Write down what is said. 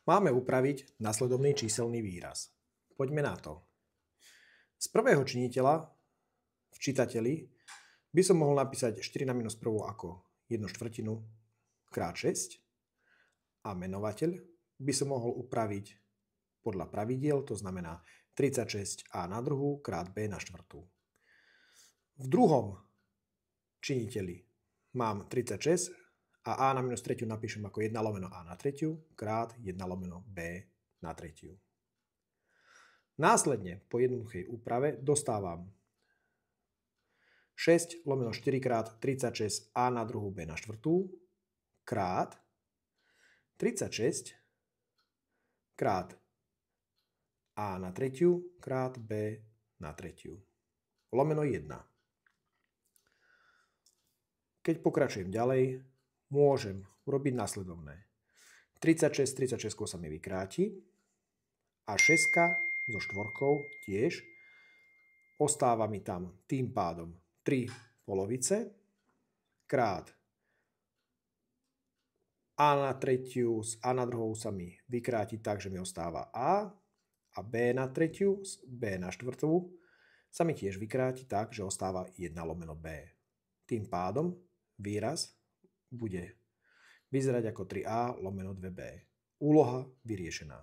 Máme upraviť nasledovný číselný výraz. Poďme na to. Z prvého činiteľa v čitateli by som mohol napísať 4 na minus 1 ako 1/4 krát 6 a menovateľ by som mohol upraviť podľa pravidiel, to znamená 36a na druhú krát b na štvrtú. V druhom činiteli mám 36 a a na minus 3 napíšem ako 1 lomeno a na 3 krát 1 lomeno b na 3. Následne po jednoduchej úprave dostávam 6 lomeno 4 krát 36 a na druhú b na štvrtú krát 36 krát a na 3 krát b na 3 lomeno 1. Keď pokračujem ďalej, môžem urobiť nasledovné. 36 sa mi vykráti a 6 so štvorkou tiež. Ostáva mi tam tým pádom 3 polovice krát a na 3 s a na druhou sa mi vykráti tak, že mi ostáva a b na 3 s b na štvrtú sa mi tiež vykráti tak, že ostáva 1 lomeno b. Tým pádom výraz bude vyzerať ako 3a lomeno 2b. Úloha vyriešená.